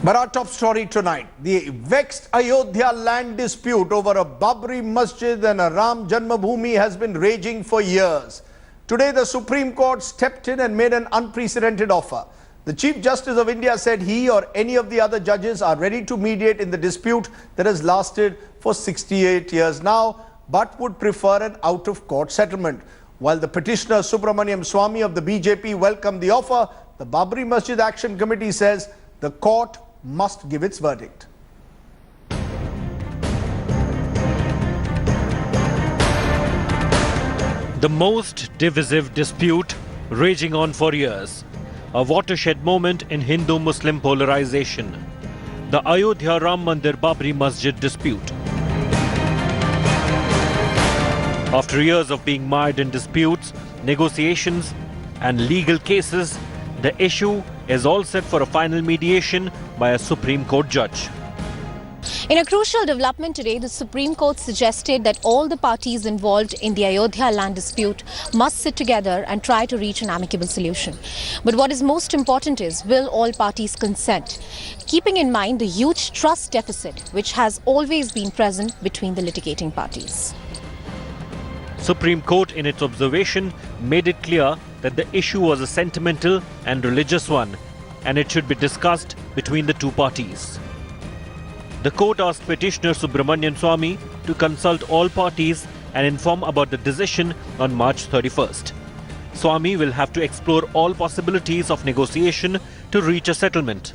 But our top story tonight, the vexed Ayodhya land dispute over a Babri Masjid and a Ram Janmabhoomi has been raging for years. Today, the Supreme Court stepped in and made an unprecedented offer. The Chief Justice of India said he or any of the other judges are ready to mediate in the dispute that has lasted for 68 years now, but would prefer an out-of-court settlement. While the petitioner Swamy of the BJP welcomed the offer, the Babri Masjid Action Committee says the court must give its verdict. The most divisive dispute raging on for years. A watershed moment in Hindu-Muslim polarization. The Ayodhya Ram Mandir Babri Masjid dispute. After years of being mired in disputes, negotiations and legal cases, the issue is all set for a final mediation by a Supreme Court judge. In a crucial development today, the Supreme Court suggested that all the parties involved in the Ayodhya land dispute must sit together and try to reach an amicable solution. But what is most important is, will all parties consent? Keeping in mind the huge trust deficit which has always been present between the litigating parties. Supreme Court, in its observation, made it clear that the issue was a sentimental and religious one, and it should be discussed between the two parties. The court asked petitioner Swamy to consult all parties and inform about the decision on March 31st. Swamy will have to explore all possibilities of negotiation to reach a settlement.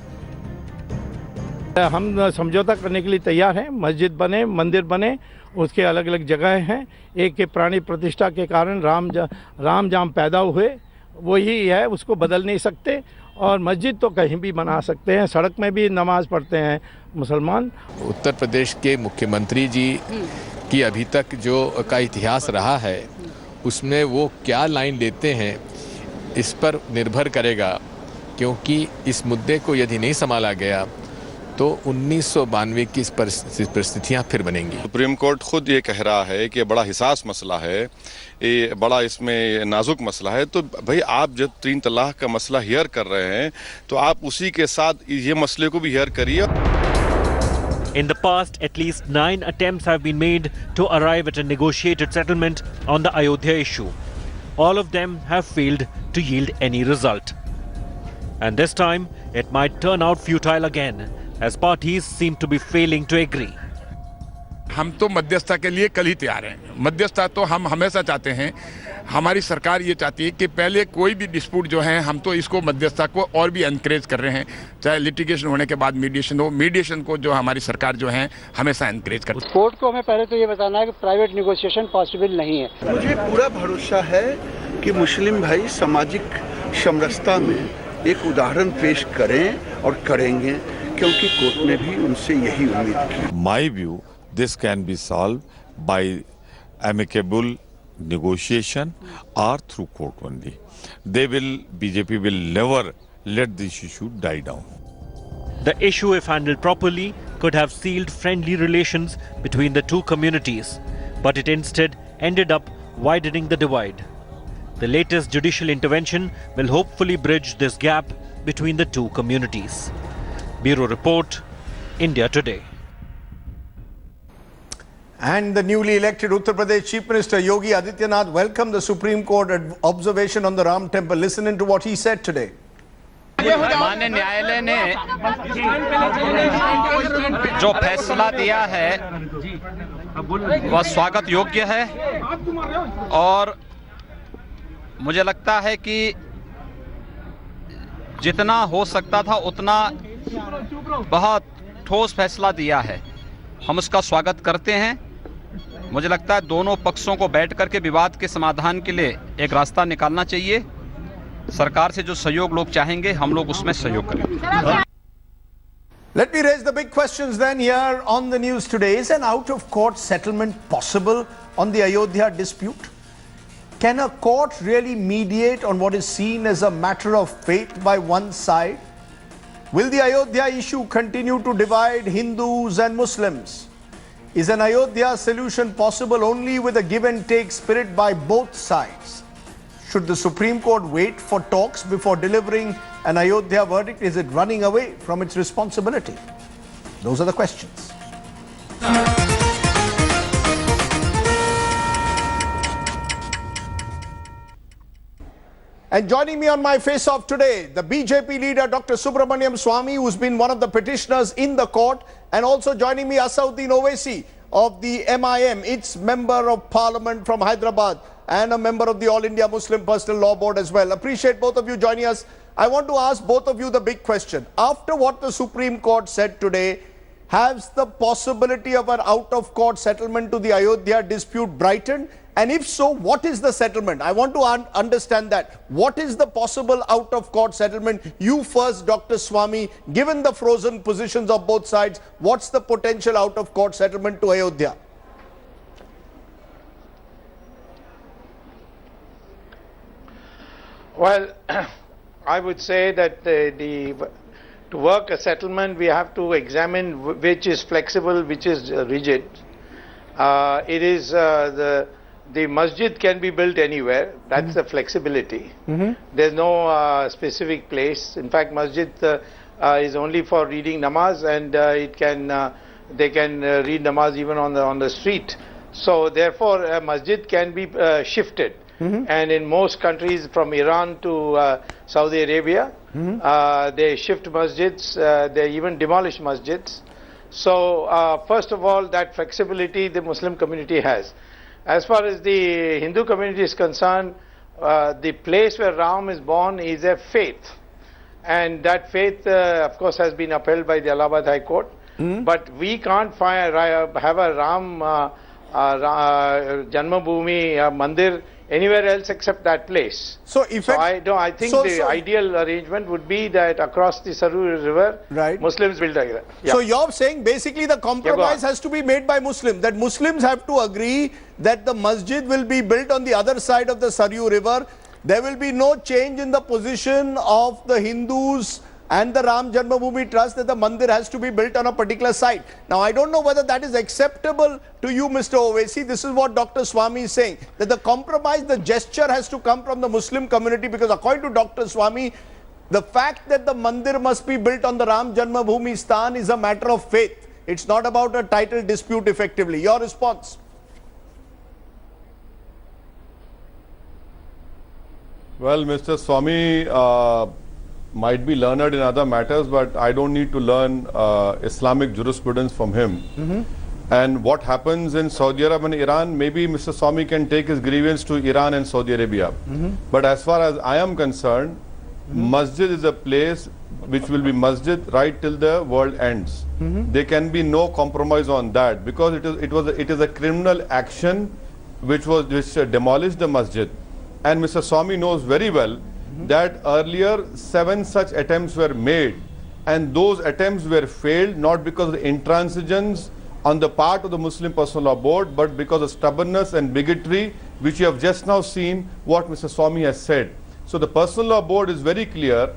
हम समझौता करने के लिए तैयार हैं। मस्जिद बने, मंदिर बने, उसके अलग अलग जगह हैं। एक के प्राणी प्रतिष्ठा के कारण राम जाम पैदा हुए, वही है, उसको बदल नहीं सकते। और मस्जिद तो कहीं भी बना सकते हैं, सड़क में भी नमाज पढ़ते हैं मुसलमान। उत्तर प्रदेश के मुख्यमंत्री जी की अभी तक जो का इतिहास रहा है, उसमें वो क्या लाइन लेते हैं, इस पर निर्भर करेगा, क्योंकि इस मुद्दे को यदि नहीं संभाला गया तो 1992 की परिस्थितियां फिर बनेंगी। सुप्रीम कोर्ट खुद ये कह रहा है कि बड़ा हिसास मसला है, ये बड़ा इसमें नाजुक मसला है, तो भाई आप जब 3 तलाक का मसला हियर कर रहे हैं तो आप उसी के साथ ये मसले को भी हियर करिए। In the past, at least 9 attempts have been made to arrive at a negotiated settlement on the Ayodhya issue. All of them have failed to yield any result. And this time, it might turn out futile again, as parties seem to be failing to agree. हम तो मध्यस्थता के लिए कल ही तैयार हैं। मध्यस्थता तो हम हमेशा चाहते हैं। हमारी सरकार ये चाहती है कि पहले कोई भी डिस्प्यूट जो है, हम तो इसको मध्यस्थता को और भी एनकरेज कर रहे हैं। चाहे लिटिगेशन होने के बाद मीडिएशन हो, मीडिएशन को जो हमारी सरकार जो है हमेशा एनकरेज करती है। कोर्ट को हमें पहले तो ये बताना है कि प्राइवेट नेगोशिएशन पॉसिबल नहीं है। मुझे पूरा भरोसा है कि मुस्लिम भाई सामाजिक समरसता में एक उदाहरण पेश करें और करेंगे, क्योंकि कोर्ट ने भी उनसे यही उम्मीद की। My view, this can be solved by amicable negotiation or through court only. BJP will never let this issue die down. The issue, if handled properly, could have sealed friendly relations between the two communities, but it instead ended up widening the divide. The latest judicial intervention will hopefully bridge this gap between the two communities. Bureau Report, India Today. And the newly elected Uttar Pradesh Chief Minister Yogi Adityanath welcomed the Supreme Court observation on the Ram Temple. Listen into what he said today. माननीय न्यायालय ने जो फैसला दिया है वह स्वागत योग्य है, और मुझे लगता है कि जितना हो सकता था उतना बहुत ठोस फैसला दिया है। हम उसका स्वागत करते हैं। मुझे लगता है दोनों पक्षों को बैठ करके विवाद के समाधान के लिए एक रास्ता निकालना चाहिए। सरकार से जो सहयोग लोग चाहेंगे, हम लोग उसमें सहयोग करेंगे। Let me raise the big questions then here on the news today. Is an out-of-court settlement possible on the Ayodhya dispute? Can a court really mediate on what is seen as a matter of faith by one side? Will the Ayodhya issue continue to divide Hindus and Muslims? Is an Ayodhya solution possible only with a give and take spirit by both sides? Should the Supreme Court wait for talks before delivering an Ayodhya verdict? Is it running away from its responsibility? Those are the questions. And joining me on my face-off today, the BJP leader Dr. Swamy, who's been one of the petitioners in the court, and also joining me Owaisi of the MIM, its member of parliament from Hyderabad and a member of the All India Muslim Personal Law Board as well. Appreciate both of you joining us. I want to ask both of you the big question. After what the Supreme Court said today, has the possibility of an out-of-court settlement to the Ayodhya dispute brightened? And if so, what is the settlement? I want to understand that. What is the possible out-of-court settlement? You first, Dr. Swamy, given the frozen positions of both sides, what's the potential out-of-court settlement to Ayodhya? Well, I would say that to work a settlement, we have to examine which is flexible, which is rigid. The masjid can be built anywhere. That's the flexibility. There's no specific place. In fact, masjid is only for reading namaz, and they can read namaz even on the street. So therefore, a masjid can be shifted. And in most countries, from Iran to Saudi Arabia, they shift masjids. They even demolish masjids. So first of all, that flexibility the Muslim community has. As far as the Hindu community is concerned, the place where Ram is born is a faith, and that faith of course has been upheld by the Allahabad High Court. But we can't have a Ram Janmabhoomi Mandir anywhere else except that place. So I think the ideal arrangement would be that across the Saroo River, Muslims build together. So you're saying basically the compromise has to be made by Muslims, that Muslims have to agree that the masjid will be built on the other side of the Saroo River. There will be no change in the position of the Hindus and the Ram Janmabhoomi Trust that the mandir has to be built on a particular site. Now, I don't know whether that is acceptable to you, Mr. Owaisi. This is what Dr. Swamy is saying, that the compromise, the gesture has to come from the Muslim community, because according to Dr. Swamy, the fact that the mandir must be built on the Ram Janmabhoomi Sthan is a matter of faith. It's not about a title dispute effectively. Your response? Well, Mr. Swamy might be learned in other matters, but I don't need to learn Islamic jurisprudence from him. And what happens in Saudi Arabia and Iran, maybe Mr. Swamy can take his grievance to Iran and Saudi Arabia. But as far as I am concerned, masjid is a place which will be masjid right till the world ends. There can be no compromise on that, because it is a criminal action which demolished the masjid. And Mr. Swamy knows very well that earlier 7 such attempts were made, and those attempts were failed not because of the intransigence on the part of the Muslim Personal Law Board, but because of stubbornness and bigotry, which you have just now seen what Mr. Swamy has said. So the Personal Law Board is very clear.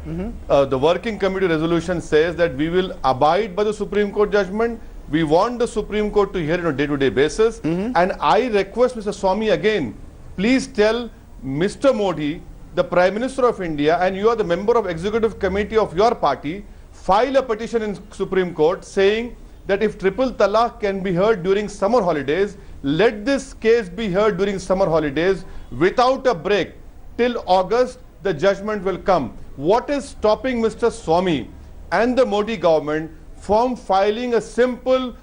The Working Committee resolution says that we will abide by the Supreme Court judgment. We want the Supreme Court to hear it on a day-to-day basis. And I request Mr. Swamy again, please tell Mr. Modi, the Prime Minister of India, and you are the member of Executive Committee of your party, file a petition in Supreme Court saying that if triple talaq can be heard during summer holidays, let this case be heard during summer holidays without a break. Till August, the judgment will come. What is stopping Mr. Swamy and the Modi government from filing a simple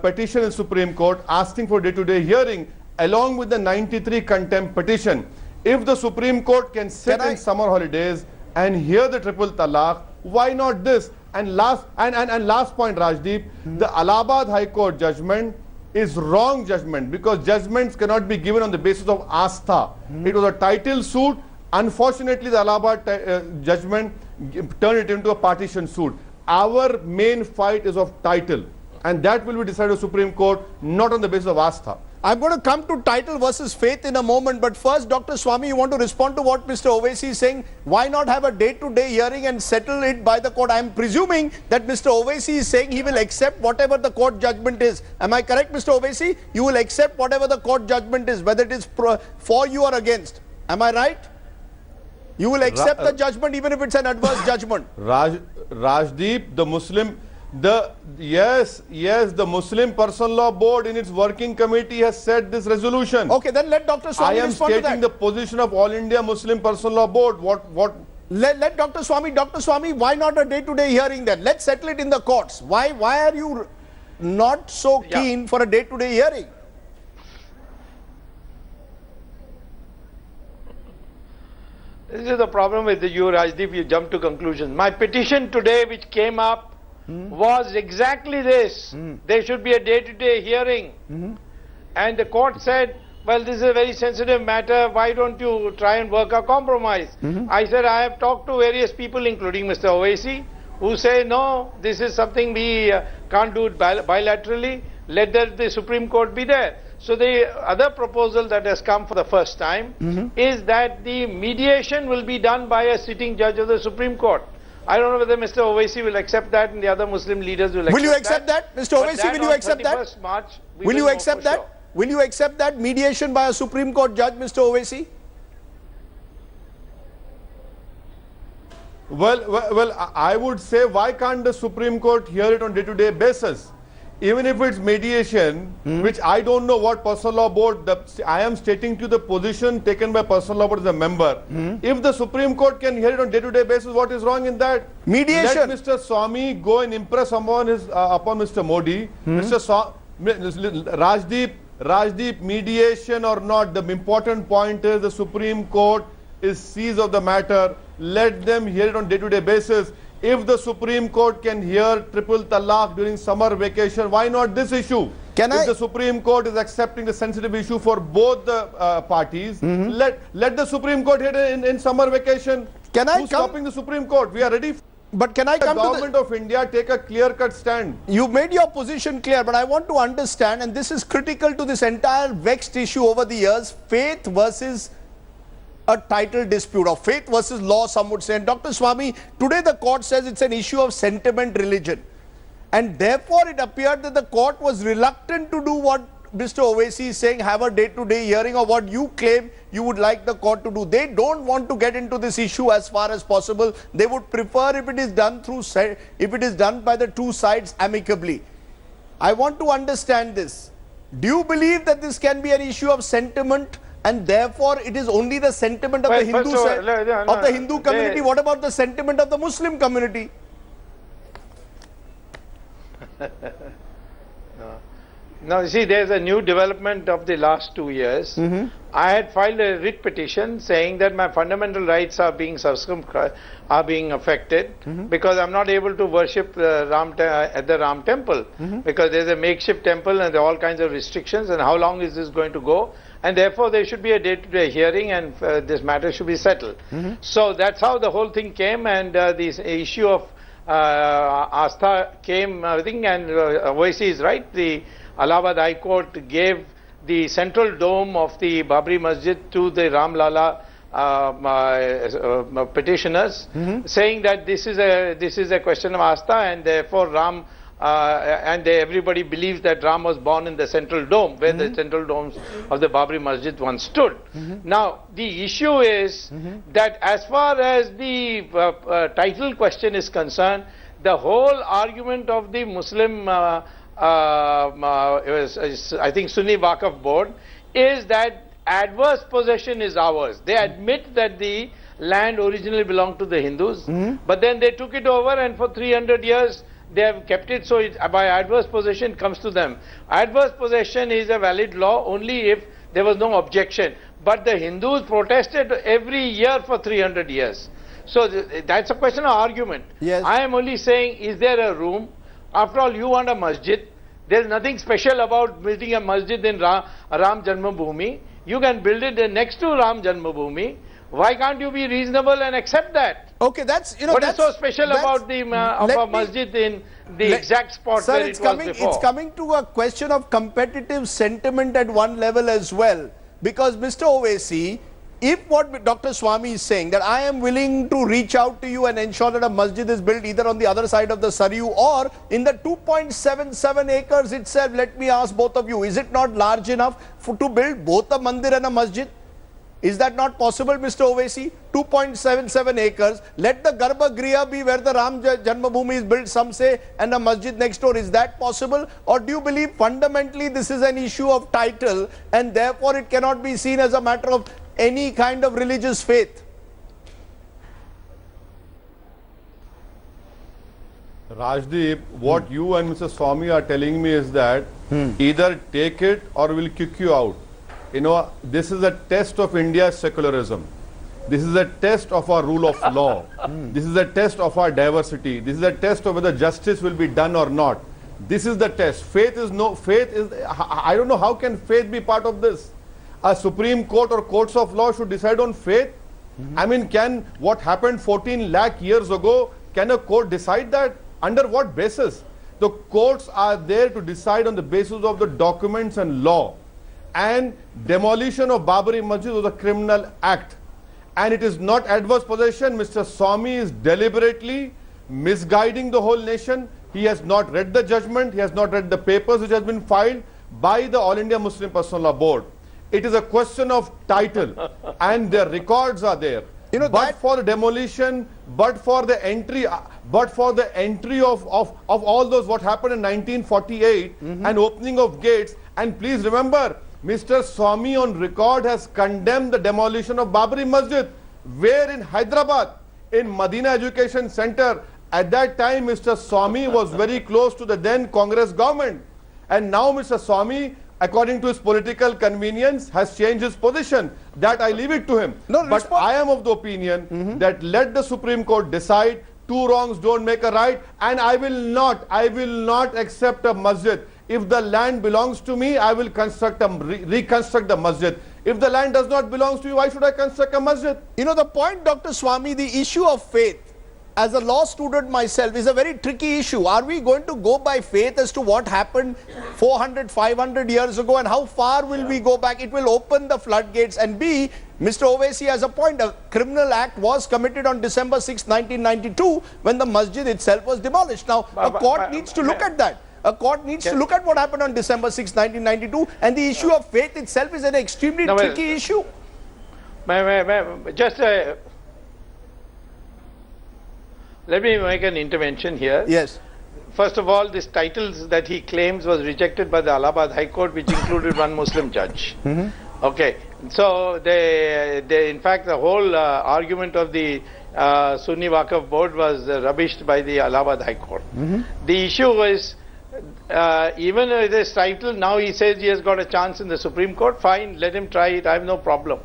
petition in Supreme Court asking for day-to-day hearing along with the 93 contempt petition? If the Supreme Court can sit in summer holidays and hear the triple talaq, why not this? And last point, Rajdeep, the Allahabad High Court judgment is wrong judgment, because judgments cannot be given on the basis of astha. It was a title suit. Unfortunately, the Allahabad judgment turned it into a partition suit. Our main fight is of title, and that will be decided by the Supreme Court, not on the basis of astha. I'm going to come to title versus faith in a moment, but first, Dr. Swamy, you want to respond to what Mr. Owaisi is saying? Why not have a day-to-day hearing and settle it by the court? I'm presuming that Mr. Owaisi is saying he will accept whatever the court judgment is. Am I correct, Mr. Owaisi? You will accept whatever the court judgment is, whether it is for you or against. Am I right? You will accept the judgment even if it's an adverse judgment. Rajdeep, the Muslim, the Muslim Personal Law Board in its working committee has set this resolution. Okay, then let Dr. Swamy respond to that. I am stating the position of All India Muslim Personal Law Board. Let Dr. Swamy, why not a day-to-day hearing then? Let's settle it in the courts. Why are you not so keen for a day-to-day hearing? This is the problem with you, Rajdeep. You jump to conclusions. My petition today, which came up, was exactly this. There should be a day-to-day hearing. And the court said, well, this is a very sensitive matter. Why don't you try and work a compromise? I said, I have talked to various people, including Mr. Owaisi, who say, no, this is something we can't do it bilaterally. Let the Supreme Court be there. So the other proposal that has come for the first time is that the mediation will be done by a sitting judge of the Supreme Court. I don't know whether Mr. Owaisi will accept that and the other Muslim leaders will accept that. Will you accept that? Mr. Owaisi, will you accept that? March, will you accept that? Sure. Will you accept that mediation by a Supreme Court judge, Mr. Owaisi? Well, I would say, why can't the Supreme Court hear it on day-to-day basis? Even if it's mediation, which I don't know what Personal Law Board, I am stating to the position taken by Personal Law Board as a member. If the Supreme Court can hear it on day-to-day basis, what is wrong in that? Mediation. Let Mr. Swamy go and impress upon Mr. Modi. Rajdeep, mediation or not, the important point is the Supreme Court is seized of the matter. Let them hear it on day-to-day basis. If the Supreme Court can hear triple talaq during summer vacation, why not this issue? If the Supreme Court is accepting the sensitive issue for both the parties, let the Supreme Court hear it in summer vacation. Who's stopping the Supreme Court? We are ready. But can I come to the government of India take a clear-cut stand? You made your position clear, but I want to understand, and this is critical to this entire vexed issue over the years, faith versus a title dispute, or faith versus law, some would say. And Dr. Swamy, today the court says it's an issue of sentiment religion. And therefore it appeared that the court was reluctant to do what Mr. Owaisi is saying, have a day-to-day hearing, or what you claim you would like the court to do. They don't want to get into this issue as far as possible. They would prefer if it is done by the two sides amicably. I want to understand this. Do you believe that this can be an issue of sentiment, and therefore it is only the sentiment of the Hindu community? What about the sentiment of the Muslim community? Now, you see, there's a new development of the last 2 years. I had filed a writ petition saying that my fundamental rights are being affected because I'm not able to worship at the Ram temple because there's a makeshift temple and there are all kinds of restrictions, and how long is this going to go? And therefore there should be a day-to-day hearing, and this matter should be settled. So that's how the whole thing came, and this issue of Astha came, I think, and Owaisi is right. The Allahabad High Court gave the central dome of the Babri Masjid to the Ram Lala petitioners, saying that this is a question of Astha, and therefore Ram everybody believes that Ram was born in the central dome, where the central domes of the Babri Masjid once stood. Now, the issue is that as far as the title question is concerned, the whole argument of the Muslim I think Sunni Waqf board is that adverse possession is ours. They admit that the land originally belonged to the Hindus, but then they took it over, and for 300 years they have kept it, so by adverse possession comes to them. Adverse possession is a valid law only if there was no objection. But the Hindus protested every year for 300 years. So that's a question of argument. Yes. I am only saying, is there a room? After all, you want a masjid. There is nothing special about building a masjid in Ram Janmabhoomi. You can build it next to Ram Janmabhoomi. Why can't you be reasonable and accept that? Okay, that's, what is so special about the masjid in the exact spot where it was before? It's coming to a question of competitive sentiment at one level as well. Because Mr. Owaisi, if what Dr. Swamy is saying, that I am willing to reach out to you and ensure that a masjid is built either on the other side of the Saryu or in the 2.77 acres itself, let me ask both of you, is it not large enough to build both a mandir and a masjid? Is that not possible, Mr. Owaisi? 2.77 acres. Let the Garbhagriha be where the Ram Janmabhoomi is built, some say, and a masjid next door. Is that possible? Or do you believe fundamentally this is an issue of title and therefore it cannot be seen as a matter of any kind of religious faith? Rajdeep, what you and Mr. Swamy are telling me is that either take it or we'll kick you out. You know, this is a test of India's secularism. This is a test of our rule of law. This is a test of our diversity. This is a test of whether justice will be done or not. This is the test. Faith is, I don't know how can faith be part of this. A Supreme Court or courts of law should decide on faith. I mean, can what happened 14 lakh years ago, can a court decide that? Under what basis? The courts are there to decide on the basis of the documents and law. And demolition of Babri Masjid was a criminal act. And it is not adverse possession. Mr. Swamy is deliberately misguiding the whole nation. He has not read the judgment. He has not read the papers which has been filed by the All India Muslim Personal Law Board. It is a question of title and their records are there. You know, but for the demolition, but for the entry of all those what happened in 1948 and opening of gates. And please remember, Mr. Swamy on record has condemned the demolition of Babri Masjid, where in Hyderabad, in Medina Education Center. At that time, Mr. Swamy was very close to the then Congress government. And now Mr. Swamy, according to his political convenience, has changed his position. That I leave it to him. But I am of the opinion that let the Supreme Court decide. Two wrongs don't make a right. And I will not accept a masjid. If the land belongs to me, I will reconstruct the masjid. If the land does not belong to you, why should I construct a masjid? You know, the point, Dr. Swamy, the issue of faith, as a law student myself, is a very tricky issue. Are we going to go by faith as to what happened 400, 500 years ago, and how far will we go back? It will open the floodgates. And B, Mr. Owaisi has a point. A criminal act was committed on December 6, 1992, when the masjid itself was demolished. Now, a court needs to look at that. A court needs to look at what happened on December 6, 1992, and the issue of faith itself is an extremely tricky issue. Just let me make an intervention here. Yes. First of all, this titles that he claims was rejected by the Allahabad High Court, which included one Muslim judge. Okay, so in fact, the whole argument of the Sunni Waqf Board was rubbished by the Allahabad High Court. The issue was, even with this title, now he says he has got a chance in the Supreme Court. Fine, let him try it. I have no problem.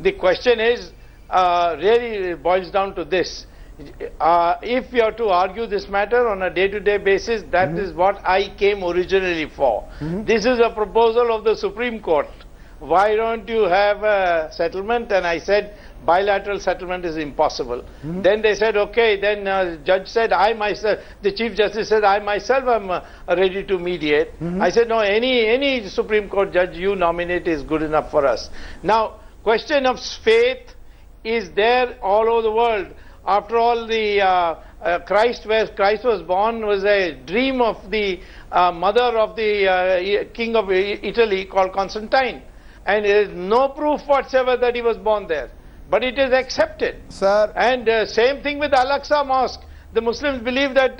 The question is, really boils down to this. If you have to argue this matter on a day-to-day basis, that is what I came originally for. This is a proposal of the Supreme Court. Why don't you have a settlement? And I said, bilateral settlement is impossible. Then they said, okay. Then the judge said, I myself, the Chief Justice said, I myself am ready to mediate. I said, no, any Supreme Court judge you nominate is good enough for us. Now, question of faith is there all over the world. After all, the Christ, where Christ was born, was a dream of the mother of the king of Italy called Constantine. And there is no proof whatsoever that he was born there. But it is accepted. Sir. And same thing with Al-Aqsa Mosque. The Muslims believe that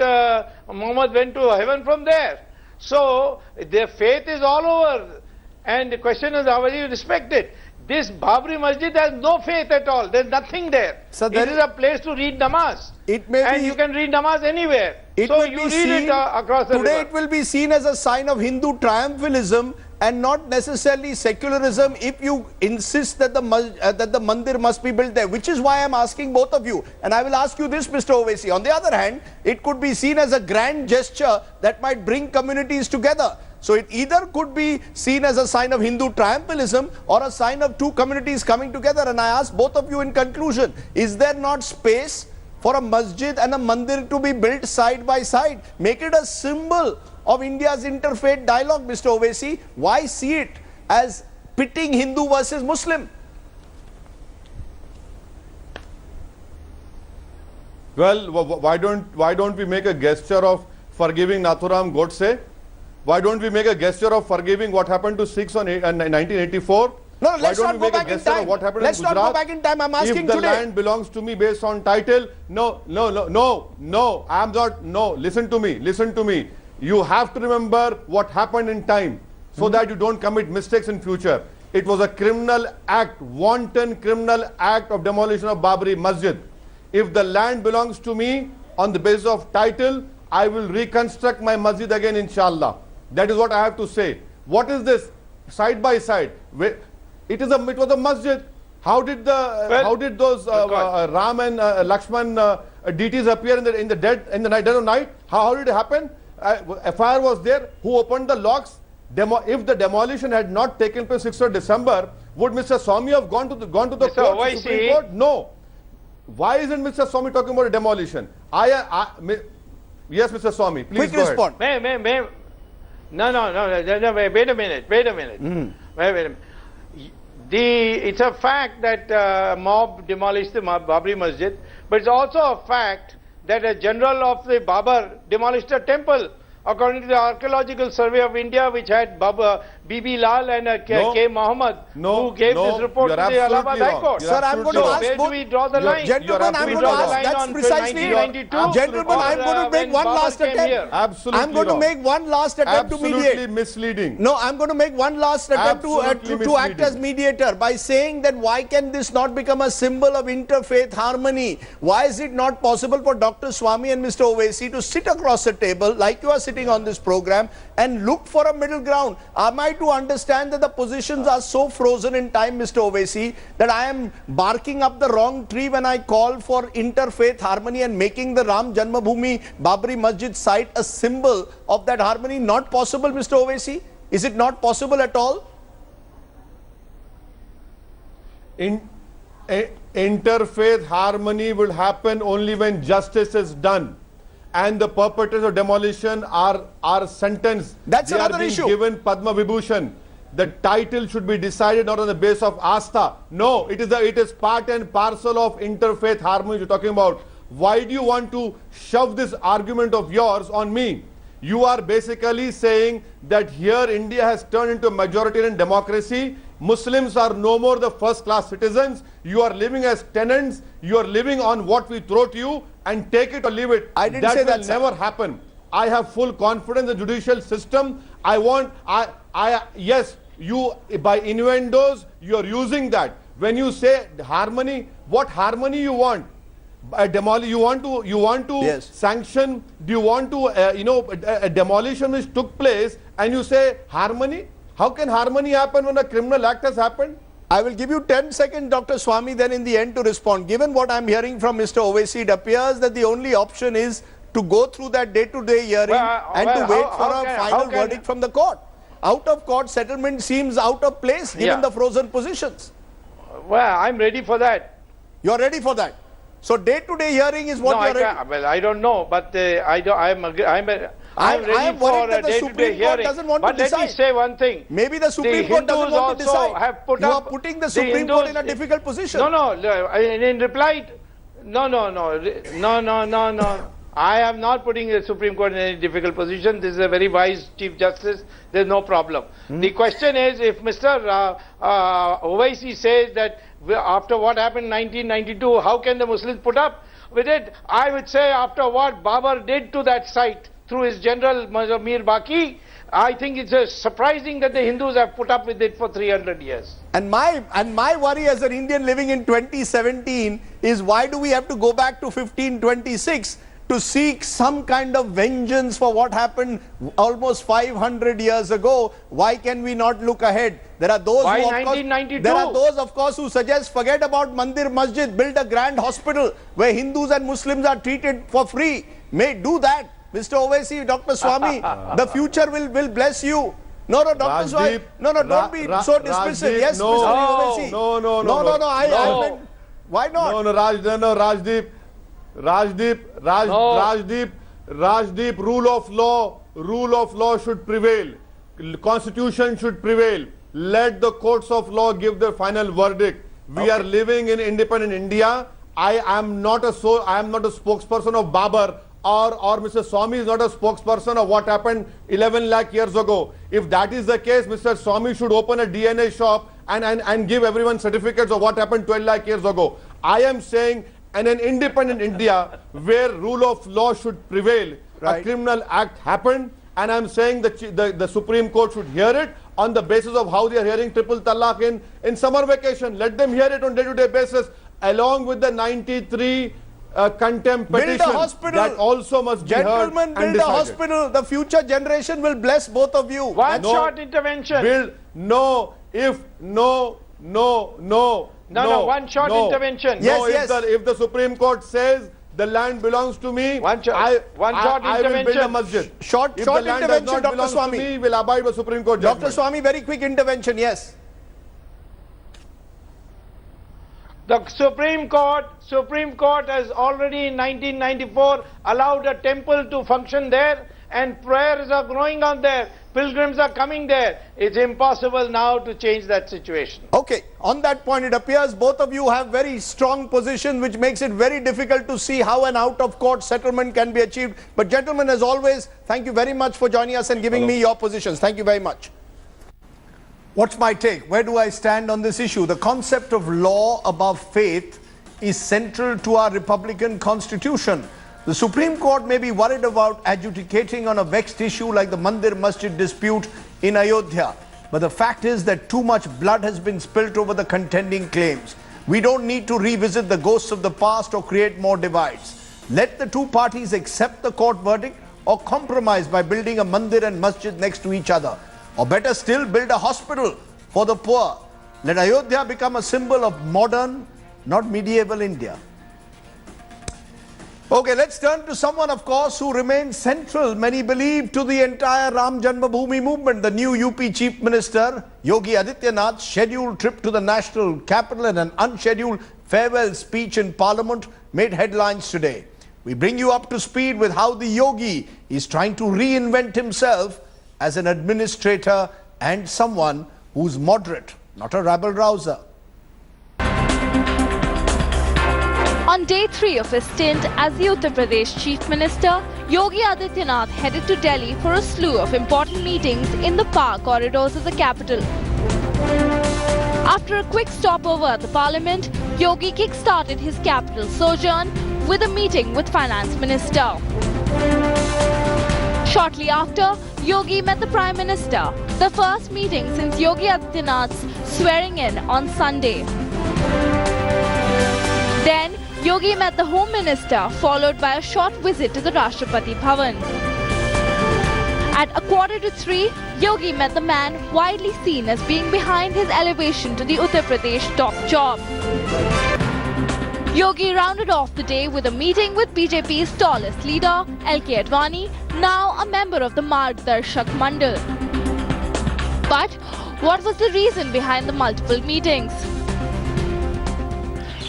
Muhammad went to heaven from there. So their faith is all over. And the question is, how will you respect it? This Babri Masjid has no faith at all. There is nothing there. So it is a place to read namaz. And you can read namaz anywhere. So you read it across the river. Today it will be seen as a sign of Hindu triumphalism and not necessarily secularism if you insist that the mandir must be built there, which is why I am asking both of you. And I will ask you this, Mr. Owaisi. On the other hand, it could be seen as a grand gesture that might bring communities together. So it either could be seen as a sign of Hindu triumphalism or a sign of two communities coming together. And I ask both of you in conclusion, is there not space for a masjid and a mandir to be built side by side? Make it a symbol of India's interfaith dialogue, Mr. Owaisi. Why see it as pitting Hindu versus Muslim? Well, why don't we make a gesture of forgiving Nathuram Godse? Why don't we make a gesture of forgiving what happened to Sikhs in 1984? No, Why let's don't not we go make a back in guess at time. what happened Let's in not go Gujarat? back in time. I'm asking if the today. land belongs to me based on title, no, I'm not, no, listen to me. You have to remember what happened in time so that you don't commit mistakes in future. It was a criminal act, wanton criminal act of demolition of Babri Masjid. If the land belongs to me on the basis of title, I will reconstruct my masjid again, inshallah. That is what I have to say. What is this? Side by side. It was a masjid. How did those Ram and Lakshman deities appear in the dead of night? How did it happen? A fire was there. Who opened the locks? If the demolition had not taken place 6th of December, would Mr. Swamy have gone to the court, to Supreme Court? No. Why isn't Mr. Swamy talking about a demolition? Yes, Mr. Swamy, please Quick go respond. ahead. No, wait a minute. Wait a minute. It's a fact that mob demolished the Babri Masjid, but it's also a fact that a general of the Babar demolished a temple. According to the Archaeological Survey of India, which had B.B. Lal and K. Muhammad, who gave this report to the Allahabad High Court. Sir, I'm going to ask where do we draw the line? Gentlemen, I'm going to ask, that's precisely, gentlemen, I'm going to make one last attempt. Absolutely I'm going to make one last attempt to mediate. Absolutely misleading. No, I'm going to make one last attempt to act as mediator by saying that why can this not become a symbol of interfaith harmony? Why is it not possible for Dr. Swamy and Mr. Owaisi to sit across a table like you are sitting on this program and look for a middle ground? Am I to understand that the positions are so frozen in time, Mr. Owaisi, that I am barking up the wrong tree when I call for interfaith harmony and making the Ram Janmabhoomi Babri Masjid site a symbol of that harmony? Not possible, Mr. Owaisi? Is it not possible at all? Interfaith harmony will happen only when justice is done and the perpetrators of demolition are sentenced. That's they another are being issue. given Padma Vibhushan. The title should be decided not on the basis of Astha. No, it is part and parcel of interfaith harmony you're talking about. Why do you want to shove this argument of yours on me? You are basically saying that here India has turned into a majoritarian democracy. Muslims are no more the first-class citizens. You are living as tenants. You are living on what we throw to you, and take it or leave it. I didn't say that, will never happen. I have full confidence in the judicial system. Yes, you, by innuendos, you are using that. When you say harmony, what harmony you want? You want to yes. sanction? Do you want to a demolition which took place, and you say harmony? How can harmony happen when a criminal act has happened? I will give you 10 seconds, Dr. Swamy, then in the end to respond. Given what I'm hearing from Mr. Owaisi, it appears that the only option is to go through that day-to-day hearing and to wait for a final verdict from the court. Out-of-court settlement seems out of place given the frozen positions. Well, I'm ready for that. You're ready for that? So day-to-day hearing is what you're ready. Well, I don't know, but I'm ready for a day-to-day hearing. Doesn't want to But let decide. me say one thing. Maybe the Supreme Court doesn't want to decide. Have put you up, are putting the Supreme Court in a difficult position. No. In reply, no. I am not putting the Supreme Court in any difficult position. This is a very wise Chief Justice. There's no problem. The question is, if Mr. Owaisi says that after what happened in 1992, how can the Muslims put up with it? I would say after what Babar did to that site through his general Mir Baqi, I think it's surprising that the Hindus have put up with it for 300 years. And my worry as an Indian living in 2017 is, why do we have to go back to 1526 to seek some kind of vengeance for what happened almost 500 years ago? Why can we not look ahead? There are those Why who, 1992? There are those, of course, who suggest forget about Mandir Masjid, build a grand hospital where Hindus and Muslims are treated for free. May do that. Mr. Owaisi, Dr. Swamy, the future will bless you. No, Dr. Swamy. No, don't be so dismissive. Yes, no, Mr. Owaisi. No. I meant, why not? Rajdeep, rule of law should prevail. Constitution should prevail. Let the courts of law give the final verdict. We are living in independent India. I am not a spokesperson of Babar, or Mr. Swamy is not a spokesperson of what happened 11 lakh years ago. If that is the case, Mr. Swamy should open a DNA shop and give everyone certificates of what happened 12 lakh years ago. I am saying in an independent India where rule of law should prevail, a criminal act happened, and I'm saying that the Supreme Court should hear it on the basis of how they are hearing triple talaq in summer vacation. Let them hear it on day-to-day basis, along with the 93 contempt petition. Build a hospital. That also must be heard. Gentlemen, build a hospital. The future generation will bless both of you. One short intervention. One short intervention. Yes, if the Supreme Court says the land belongs to me, I will build a masjid. Short if the land does intervention, not Dr. belong to Swamy. me, will abide by Supreme Court judgment. Dr. Swamy, very quick intervention, yes. The Supreme Court has already in 1994 allowed a temple to function there, and prayers are growing on there. Pilgrims are coming there. It's impossible now to change that situation. Okay, on that point, it appears both of you have very strong positions, which makes it very difficult to see how an out-of-court settlement can be achieved. But gentlemen, as always, thank you very much for joining us and giving me your positions. Thank you very much. What's my take? Where do I stand on this issue? The concept of law above faith is central to our Republican Constitution. The Supreme Court may be worried about adjudicating on a vexed issue like the Mandir Masjid dispute in Ayodhya. But the fact is that too much blood has been spilt over the contending claims. We don't need to revisit the ghosts of the past or create more divides. Let the two parties accept the court verdict or compromise by building a mandir and masjid next to each other. Or better still, build a hospital for the poor. Let Ayodhya become a symbol of modern, not medieval India. Okay, let's turn to someone, of course, who remains central, many believe, to the entire Ram Janmabhoomi movement. The new UP Chief Minister, Yogi Adityanath's scheduled trip to the national capital and an unscheduled farewell speech in Parliament made headlines today. We bring you up to speed with how the Yogi is trying to reinvent himself as an administrator and someone who's moderate, not a rabble-rouser. On day 3 of his stint as the Uttar Pradesh Chief Minister, Yogi Adityanath headed to Delhi for a slew of important meetings in the power corridors of the capital. After a quick stopover at the Parliament, Yogi kick-started his capital sojourn with a meeting with Finance Minister. Shortly after, Yogi met the Prime Minister, the first meeting since Yogi Adityanath's swearing in on Sunday. Then, Yogi met the Home Minister, followed by a short visit to the Rashtrapati Bhavan. At 2:45, Yogi met the man widely seen as being behind his elevation to the Uttar Pradesh top job. Yogi rounded off the day with a meeting with BJP's tallest leader, LK Advani, now a member of the Margdarshak Mandal. But what was the reason behind the multiple meetings?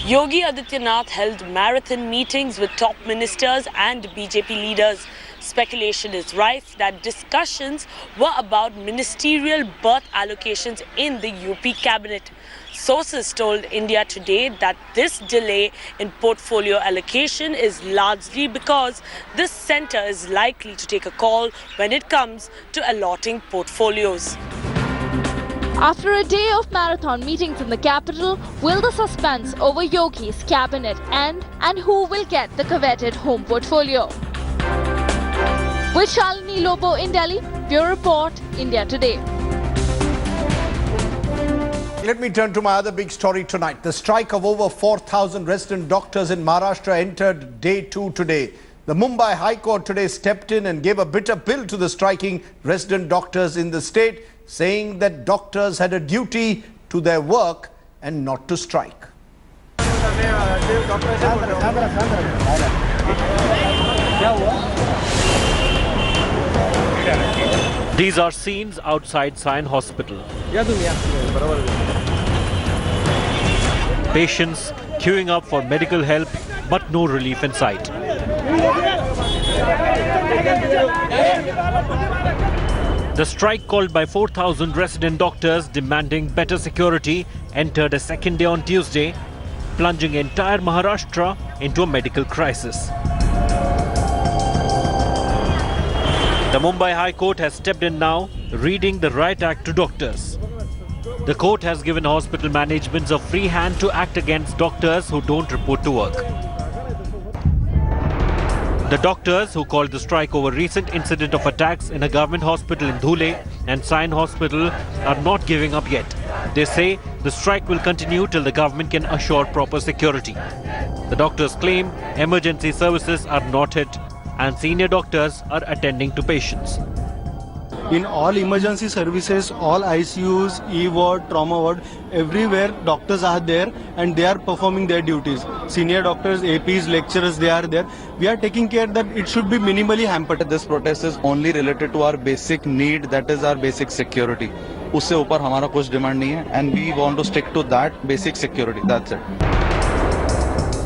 Yogi Adityanath held marathon meetings with top ministers and BJP leaders. Speculation is rife that discussions were about ministerial berth allocations in the UP cabinet. Sources told India Today that this delay in portfolio allocation is largely because this centre is likely to take a call when it comes to allotting portfolios. After a day of marathon meetings in the capital, will the suspense over Yogi's cabinet end, and who will get the coveted home portfolio? With Shalini Lobo in Delhi, Bureau Report, India Today. Let me turn to my other big story tonight. The strike of over 4,000 resident doctors in Maharashtra entered day 2 today. The Mumbai High Court today stepped in and gave a bitter pill to the striking resident doctors in the state, saying that doctors had a duty to their work and not to strike. These are scenes outside Sion Hospital. Patients queuing up for medical help, but no relief in sight. The strike, called by 4,000 resident doctors demanding better security, entered a second day on Tuesday, plunging entire Maharashtra into a medical crisis. The Mumbai High Court has stepped in now, reading the Right Act to doctors. The court has given hospital managements a free hand to act against doctors who don't report to work. The doctors who called the strike over recent incident of attacks in a government hospital in Dhule and Sion Hospital are not giving up yet. They say the strike will continue till the government can assure proper security. The doctors claim emergency services are not hit and senior doctors are attending to patients. In all emergency services, all ICUs, E-ward, trauma ward, everywhere doctors are there and they are performing their duties. Senior doctors, APs, lecturers, they are there. We are taking care that it should be minimally hampered. This protest is only related to our basic need, that is our basic security. उससे ऊपर हमारा कुछ demand नहीं है and we want to stick to that basic security. That's it.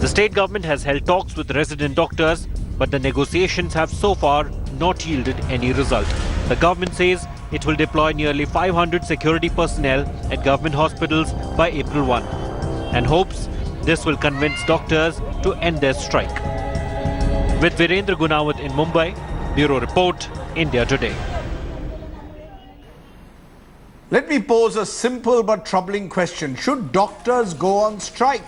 The state government has held talks with resident doctors, but the negotiations have so far not yielded any result. The government says it will deploy nearly 500 security personnel at government hospitals by April 1 and hopes this will convince doctors to end their strike. With Virendra Gunawat in Mumbai, Bureau Report, India Today. Let me pose a simple but troubling question. Should doctors go on strike?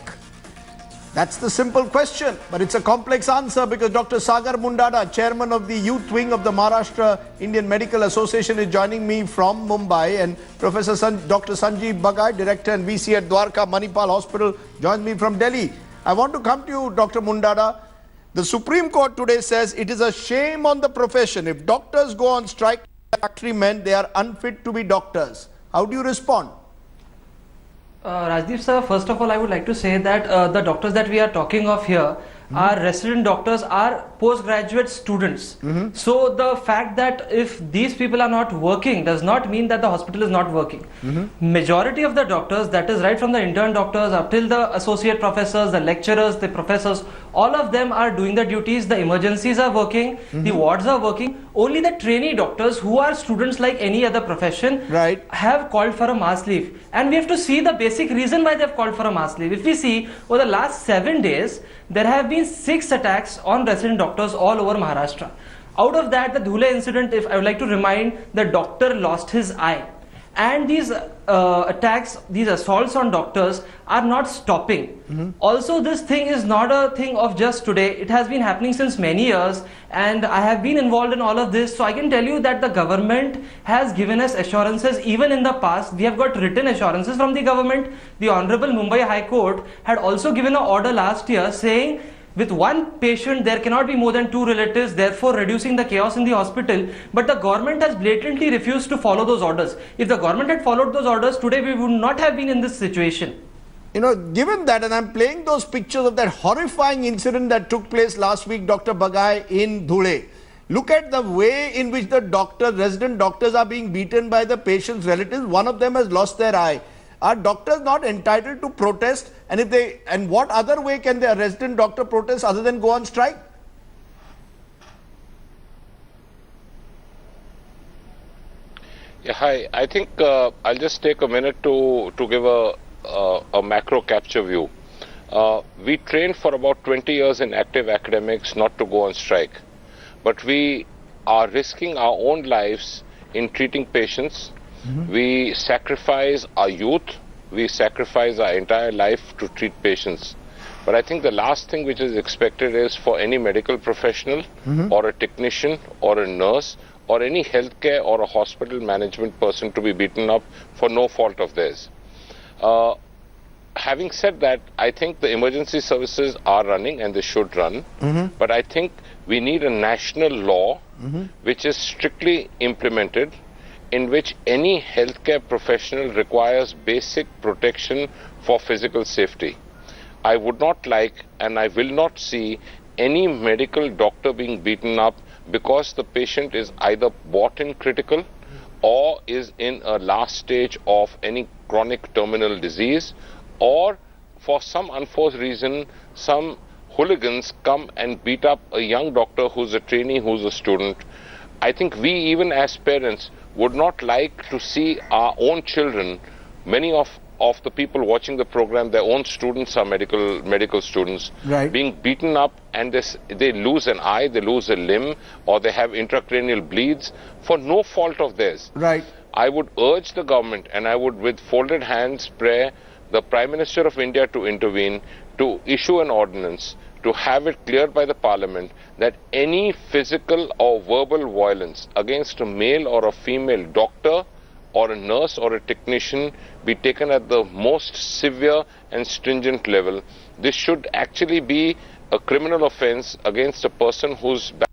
That's the simple question, but it's a complex answer because Dr. Sagar Mundada, chairman of the youth wing of the Maharashtra Indian Medical Association, is joining me from Mumbai, and Professor Dr. Sanjeev Bagai, director and VC at Dwarka Manipal Hospital, joins me from Delhi. I want to come to you, Dr. Mundada. The Supreme Court today says it is a shame on the profession. If doctors go on strike, factory men, they are unfit to be doctors. How do you respond? Rajdeep sir, first of all, I would like to say that the doctors that we are talking of here are resident doctors, are postgraduate students. So the fact that if these people are not working does not mean that the hospital is not working. Majority of the doctors, that is right from the intern doctors up till the associate professors, the lecturers, the professors, all of them are doing the duties. The emergencies are working, the wards are working. Only the trainee doctors, who are students like any other profession, have called for a mass leave. And we have to see the basic reason why they have called for a mass leave. If we see, over the last 7 days, there have been 6 attacks on resident doctors all over Maharashtra. Out of that, the Dhule incident, if I would like to remind, the doctor lost his eye. And these attacks, these assaults on doctors are not stopping. Also, this thing is not a thing of just today. It has been happening since many years, and I have been involved in all of this. So I can tell you that the government has given us assurances even in the past. We have got written assurances from the government. The Honorable Mumbai High Court had also given an order last year saying with one patient there cannot be more than 2 relatives, therefore reducing the chaos in the hospital. But the government has blatantly refused to follow those orders. If the government had followed those orders, today we would not have been in this situation. You know, given that, and I'm playing those pictures of that horrifying incident that took place last week, Dr. Bagai, in Dhule. Look at the way in which the resident doctors are being beaten by the patient's relatives. One of them has lost their eye. Are doctors not entitled to protest? And what other way can the resident doctor protest other than go on strike? Yeah, hi. I think I'll just take a minute to give a macro capture view. We trained for about 20 years in active academics not to go on strike, but we are risking our own lives in treating patients. We sacrifice our youth, we sacrifice our entire life to treat patients. But I think the last thing which is expected is for any medical professional or a technician or a nurse or any healthcare or a hospital management person to be beaten up for no fault of theirs. Having said that, I think the emergency services are running and they should run. But I think we need a national law which is strictly implemented, in which any healthcare professional requires basic protection for physical safety. I would not like and I will not see any medical doctor being beaten up because the patient is either brought in critical or is in a last stage of any chronic terminal disease, or for some unforced reason some hooligans come and beat up a young doctor who's a trainee, who's a student. I think we, even as parents, would not like to see our own children, many of the people watching the program, their own students are medical students, being beaten up, and they lose an eye, they lose a limb, or they have intracranial bleeds for no fault of theirs. I would urge the government, and I would with folded hands pray the Prime Minister of India to intervene, to issue an ordinance, to have it cleared by the Parliament that any physical or verbal violence against a male or a female doctor or a nurse or a technician be taken at the most severe and stringent level. This should actually be a criminal offence against a person who's battling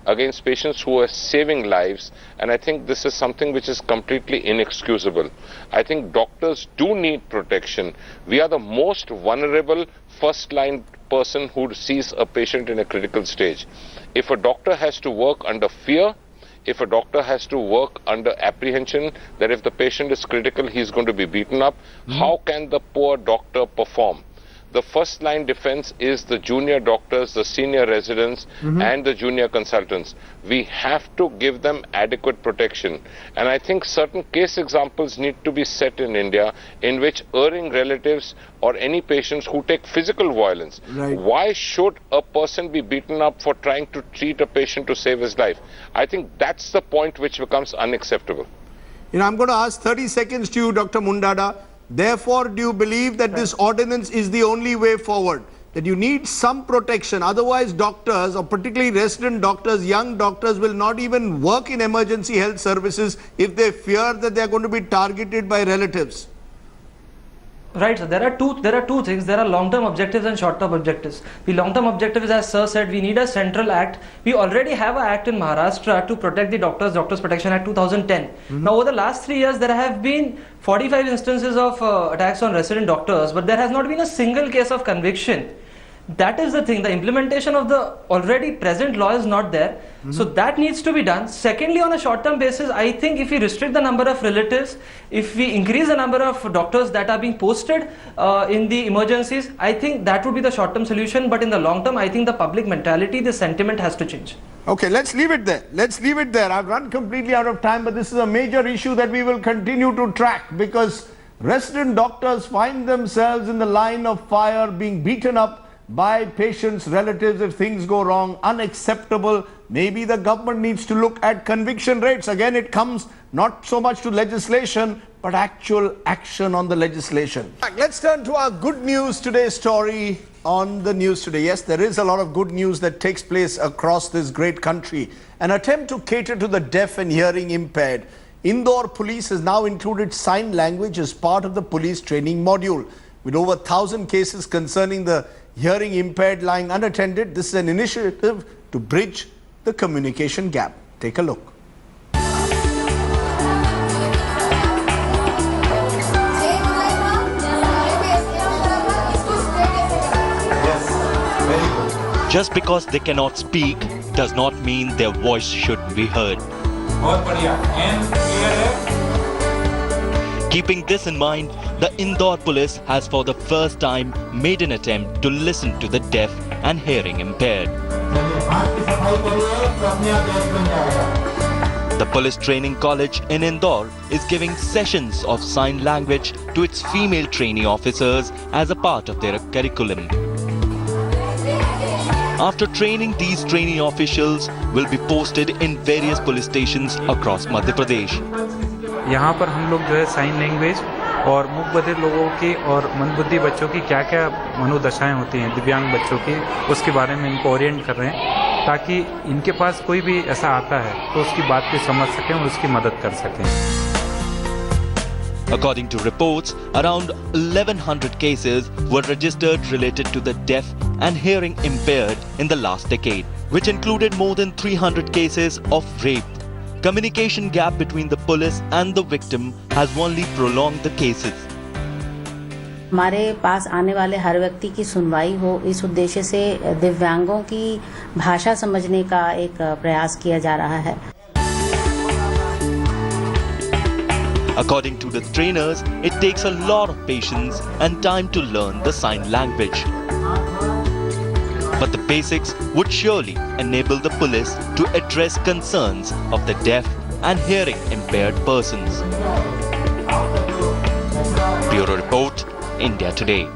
against patients who are saving lives, and I think this is something which is completely inexcusable. I think doctors do need protection. We are the most vulnerable first line person who sees a patient in a critical stage. If a doctor has to work under fear, if a doctor has to work under apprehension that if the patient is critical, he's going to be beaten up, how can the poor doctor perform? The first line defense is the junior doctors, the senior residents and the junior consultants. We have to give them adequate protection. And I think certain case examples need to be set in India in which erring relatives or any patients who take physical violence. Right. Why should a person be beaten up for trying to treat a patient to save his life? I think that's the point which becomes unacceptable. I'm going to ask 30 seconds to you, Dr. Mundada. Therefore, do you believe that this ordinance is the only way forward? That you need some protection, otherwise doctors, or particularly resident doctors, young doctors will not even work in emergency health services if they fear that they are going to be targeted by relatives. Right, so there are two things. There are long-term objectives and short-term objectives. The long-term objective is, as Sir said, we need a central act. We already have an act in Maharashtra to protect the Doctors Protection Act 2010. Now, over the last 3 years, there have been 45 instances of attacks on resident doctors, but there has not been a single case of conviction. That is the thing. The implementation of the already present law is not there. So that needs to be done. Secondly, on a short-term basis, I think if we restrict the number of relatives, if we increase the number of doctors that are being posted in the emergencies, I think that would be the short-term solution. But in the long term, I think the public mentality, the sentiment has to change. Okay, let's leave it there. Let's leave it there. I've run completely out of time, but this is a major issue that we will continue to track because resident doctors find themselves in the line of fire, being beaten up by patients, relatives if things go wrong. Unacceptable. Maybe the government needs to look at conviction rates. Again, it comes not so much to legislation, but actual action on the legislation. Let's turn to our good news today story on the news today. Yes, there is a lot of good news that takes place across this great country. An attempt to cater to the deaf and hearing impaired. Indore police has now included sign language as part of the police training module. With over 1,000 cases concerning the hearing impaired lying unattended, this is an initiative to bridge the communication gap. Take a look. Just because they cannot speak does not mean their voice should be heard. Keeping this in mind, the Indore police has for the first time made an attempt to listen to the deaf and hearing impaired. The police training college in Indore is giving sessions of sign language to its female trainee officers as a part of their curriculum. After training, these trainee officials will be posted in various police stations across Madhya Pradesh. यहाँ पर हम लोग जो है sign language और मूक बधिर लोगों की और मंदबुद्धि बच्चों की क्या क्या मनोदशाएं होती हैं दिव्यांग बच्चों की, उसके बारे में इनको ओरिएंट कर रहे हैं ताकि इनके पास कोई भी ऐसा आता है तो उसकी बात को समझ सकें और उसकी मदद कर सकें. According to reports, around 1,100 cases were registered related to the deaf and hearing impaired in the last decade, which included more than 300 cases of rape. Communication gap between the police and the victim has only prolonged the cases. हमारे पास आने वाले हर व्यक्ति की सुनवाई हो, इस उद्देश्य से दिव्यांगों की भाषा समझने का एक प्रयास किया जा रहा है. According to the trainers, it takes a lot of patience and time to learn the sign language. But the basics would surely enable the police to address concerns of the deaf and hearing impaired persons. Bureau Report, India Today.